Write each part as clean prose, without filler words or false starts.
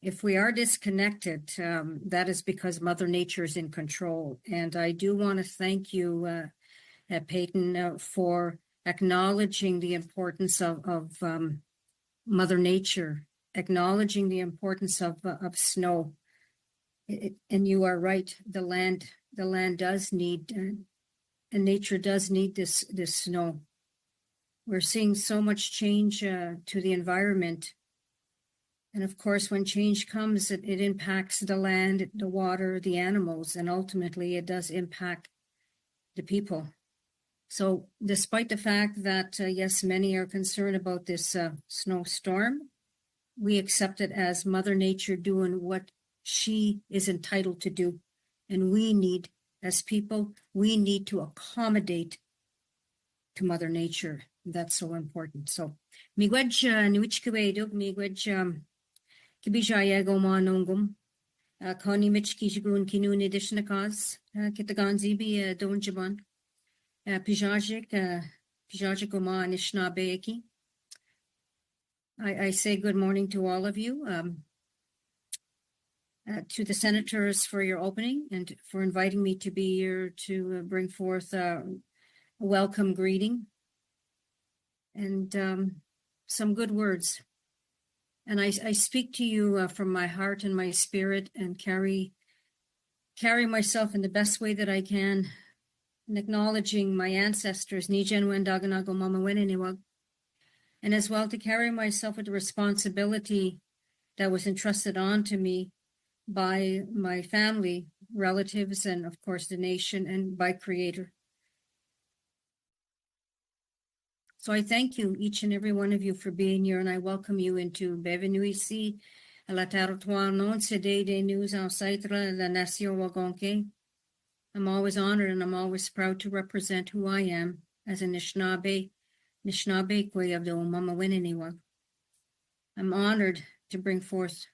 if we are disconnected, that is because Mother Nature is in control. And I do want to thank you, Peyton, for acknowledging the importance of Mother Nature, acknowledging the importance of snow. And you are right. The land does need, and nature does need this snow. We're seeing so much change to the environment. And of course, when change comes, it impacts the land, the water, the animals, and ultimately it does impact the people. So despite the fact that, yes, many are concerned about this snowstorm, we accept it as Mother Nature doing what she is entitled to do. And we need, as people, we need to accommodate to Mother Nature. That's so important. So, miigwech niwich kwedo, miigwech kibijaya gomanongum, koni mich kishigun kinun edition cause, kitaganzi be don jaban, pijajik goma nishna beeki. I say good morning to all of you, to the senators for your opening and for inviting me to be here to bring forth a welcome greeting and some good words. And I speak to you from my heart and my spirit and carry myself in the best way that I can, and acknowledging my ancestors, and as well to carry myself with the responsibility that was entrusted onto me by my family, relatives, and of course the nation, and by Creator. So I thank you, each and every one of you, for being here, and I welcome you into Bienvenue ici à la territoire non cédé des nous ancêtres la nation Wagonke. I'm always honored and I'm always proud to represent who I am as a Anishinaabe Kwe of the Omama Wininiwag. I'm honored to bring forth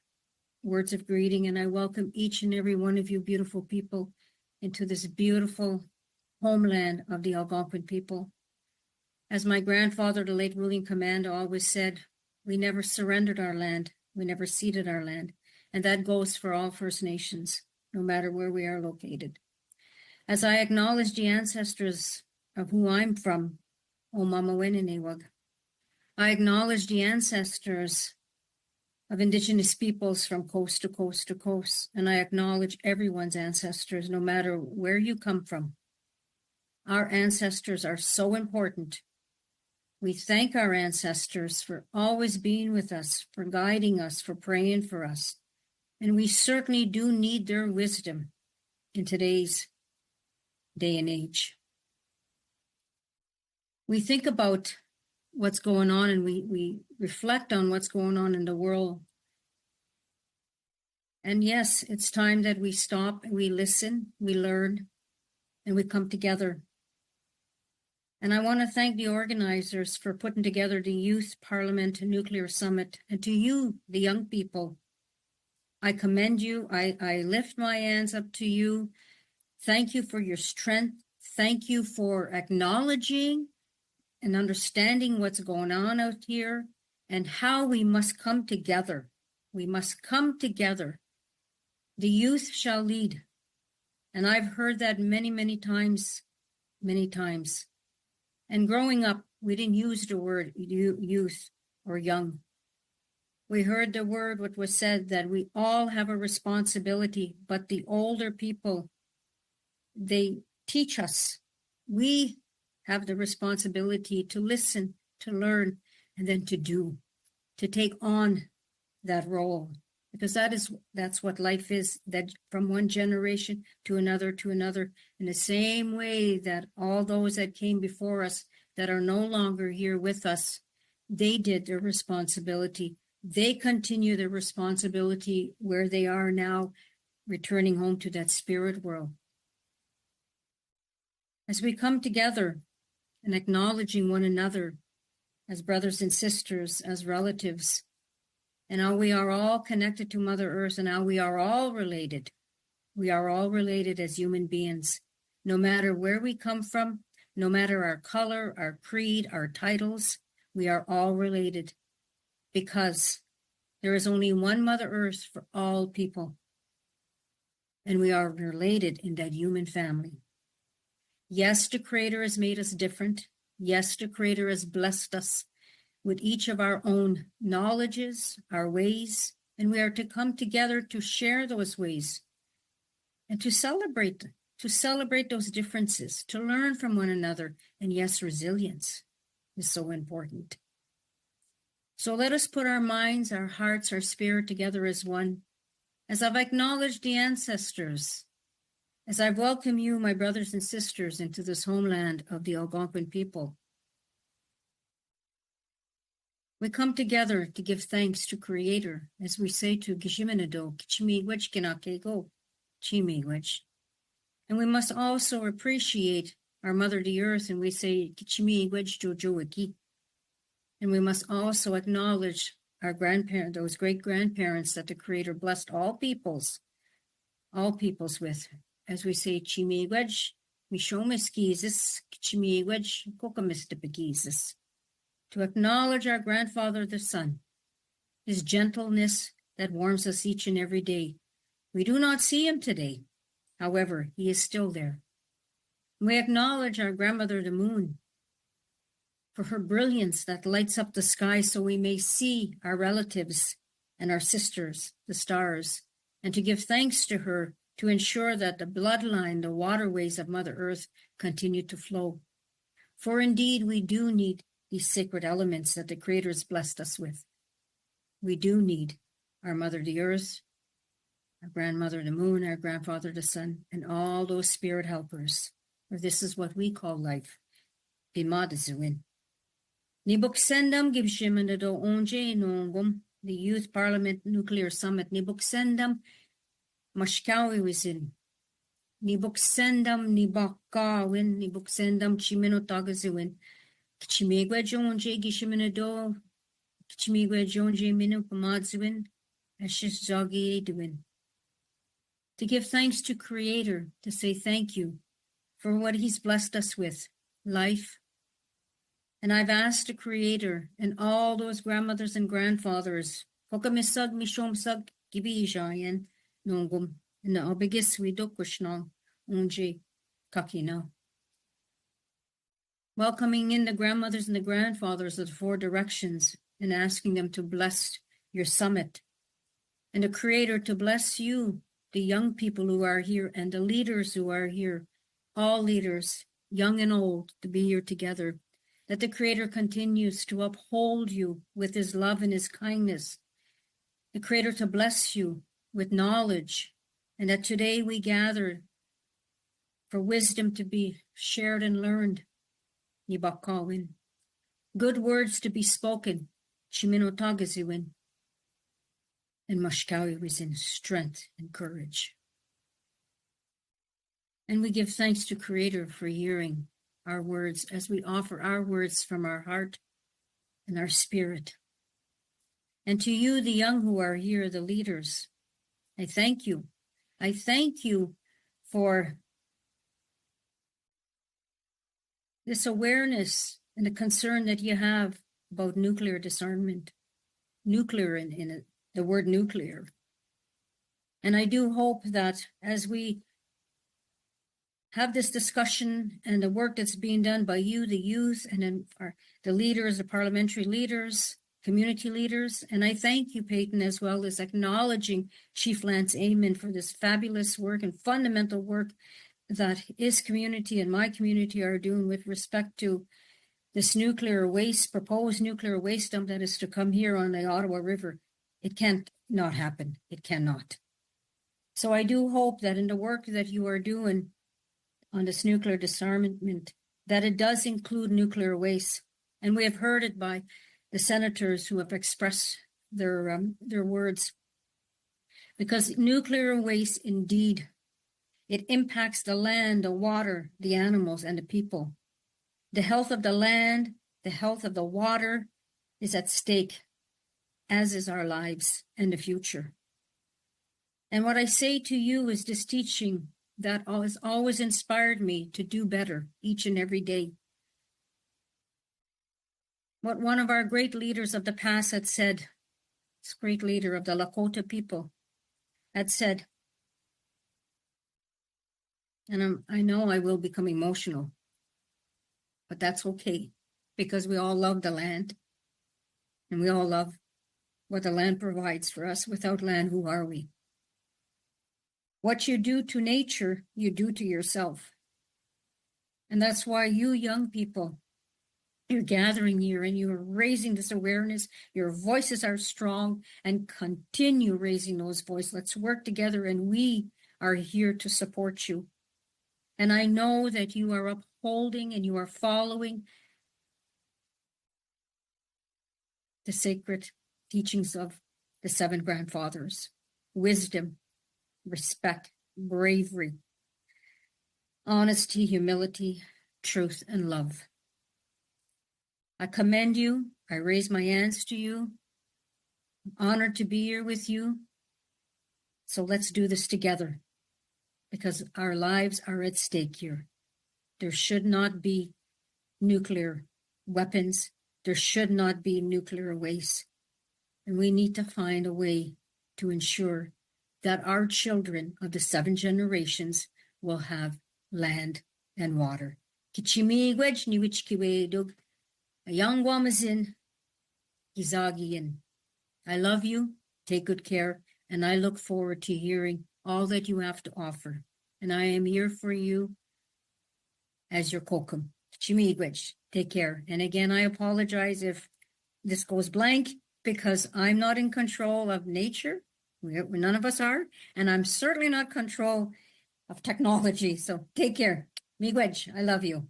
words of greeting, and I welcome each and every one of you beautiful people into this beautiful homeland of the Algonquin people. As my grandfather, the late William Commanda, always said, we never surrendered our land, we never ceded our land, and that goes for all First Nations, no matter where we are located. As I acknowledge the ancestors of who I'm from, Omama Wininiwag, I acknowledge the ancestors of Indigenous peoples from coast to coast to coast, and I acknowledge everyone's ancestors, no matter where you come from. Our ancestors are so important. We thank our ancestors for always being with us, for guiding us, for praying for us. And we certainly do need their wisdom in today's day and age. We think about what's going on and we reflect on what's going on in the world. And yes, it's time that we stop and we listen, we learn, and we come together. And I want to thank the organizers for putting together the Youth Parliament Nuclear Summit. And to you, the young people, I commend you. I lift my hands up to you. Thank you for your strength. Thank you for acknowledging and understanding what's going on out here and how we must come together. We must come together. The youth shall lead. And I've heard that many, many times, many times. And growing up, we didn't use the word youth or young. We heard the word, what was said, that we all have a responsibility, but the older people, they teach us. We have the responsibility to listen, to learn, and then to do, to take on that role. Because that's what life is, that from one generation to another, in the same way that all those that came before us that are no longer here with us, they did their responsibility. They continue their responsibility where they are now, returning home to that spirit world. As we come together and acknowledging one another as brothers and sisters, as relatives, and how we are all connected to Mother Earth, and how we are all related. We are all related as human beings, no matter where we come from, no matter our color, our creed, our titles, we are all related because There is only one Mother Earth for all people, and we are related in that human family. Yes, the Creator has made us different. Yes, the Creator has blessed us with each of our own knowledges, our ways, and we are to come together to share those ways and to celebrate those differences, to learn from one another. And yes, resilience is so important. So let us put our minds, our hearts, our spirit together as one. As I've acknowledged the ancestors, as I welcome you, my brothers and sisters, into this homeland of the Algonquin people, we come together to give thanks to Creator, as we say to Gishiminado, Kichimiigwech Kinakego, Chimiigwech. And we must also appreciate our Mother the Earth, and we say Kichimiigwech Jojoiki. And we must also acknowledge our grandparents, those great-grandparents that the Creator blessed all peoples with, as we say Chimiigwech, Mishomiskizis, Kichimiigwech Kokamistipikizis. To acknowledge our grandfather, the sun, his gentleness that warms us each and every day. We do not see him today. However, he is still there. We acknowledge our grandmother, the moon, for her brilliance that lights up the sky so we may see our relatives and our sisters, the stars, and to give thanks to her to ensure that the bloodline, the waterways of Mother Earth continue to flow. For indeed, we do need these sacred elements that the Creator has blessed us with. We do need our Mother the Earth, our grandmother the moon, our grandfather the sun, and all those spirit helpers. For this is what we call life. Bimadazuin. Nibuksendam gibshimanado onje nongum, the Youth Parliament Nuclear Summit. Nibuksendam mashkawi wizin. Nibuksendam nibakawin, nibuksendam chiminotagazuin. Kichimigwe jonje gishiminado, Kichimigwe jonje minu pamadzuin, Ashis zogi duin. To give thanks to Creator, to say thank you for what He's blessed us with, life. And I've asked the Creator and all those grandmothers and grandfathers, Kokamisag mishomsag gibijayan nongum, and the obigis widokushnal onje kakina. Welcoming in the grandmothers and the grandfathers of the four directions and asking them to bless your summit, and the Creator to bless you, the young people who are here and the leaders who are here, all leaders, young and old, to be here together, that the Creator continues to uphold you with His love and His kindness, the Creator to bless you with knowledge, and that today we gather for wisdom to be shared and learned. Nibakawin. Good words to be spoken, Chiminotagaziwin, and Mashkawi was in strength and courage. And we give thanks to Creator for hearing our words as we offer our words from our heart and our spirit. And to you, the young who are here, the leaders, I thank you. I thank you for this awareness and the concern that you have about nuclear disarmament, nuclear in it, the word nuclear. And I do hope that as we have this discussion and the work that's being done by you, the youth, and then the leaders, the parliamentary leaders, community leaders, and I thank you, Peyton, as well as acknowledging Chief Lance Amon for this fabulous work and fundamental work that his community and my community are doing with respect to this nuclear waste, proposed nuclear waste dump that is to come here on the Ottawa River. It can't not happen. It cannot. So I do hope that in the work that you are doing on this nuclear disarmament, that it does include nuclear waste. And we have heard it by the senators who have expressed their words. Because nuclear waste, indeed, it impacts the land, the water, the animals, and the people. The health of the land, the health of the water is at stake, as is our lives and the future. And what I say to you is this teaching that has always inspired me to do better each and every day. What one of our great leaders of the past had said, this great leader of the Lakota people, had said, and I know I will become emotional, but that's okay, because we all love the land, and we all love what the land provides for us. Without land, who are we? What you do to nature, you do to yourself. And that's why you young people, you're gathering here and you're raising this awareness. Your voices are strong, and continue raising those voices. Let's work together, and we are here to support you. And I know that you are upholding and you are following the sacred teachings of the seven grandfathers: wisdom, respect, bravery, honesty, humility, truth, and love. I commend you. I raise my hands to you. I'm honored to be here with you. So let's do this together, because our lives are at stake here. There should not be nuclear weapons. There should not be nuclear waste. And we need to find a way to ensure that our children of the 7 generations will have land and water. Kichimigwej niwichkiwedug, a young wamazin, gizagian. I love you. Take good care. And I look forward to hearing all that you have to offer. And I am here for you as your kokum. Kichimigwej. Take care. And again, I apologize if this goes blank, because I'm not in control of nature. None of us are. And I'm certainly not in control of technology. So take care. Miigwej, I love you.